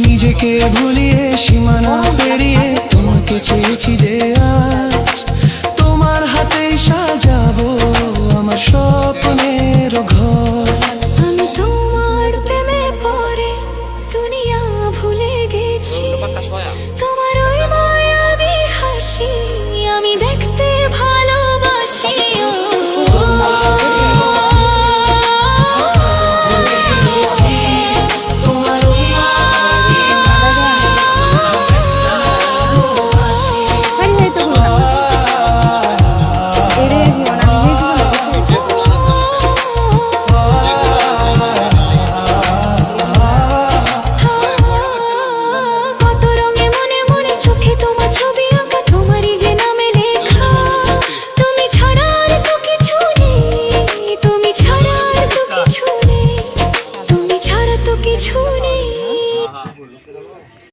নিজেকে ভুলিয়ে সীমানা পেরিয়ে তোমাকে চেয়েছি যে আজ তোমার হাতেই সাজাবো আমার স্বপ্নের ঘর। আমি তোমার প্রেমে পড়ে দুনিয়া ভুলে গেছি, তোমার ওই মায়াবী হাসি আমি দেখতে ভালোবাসি। কিছু নেই।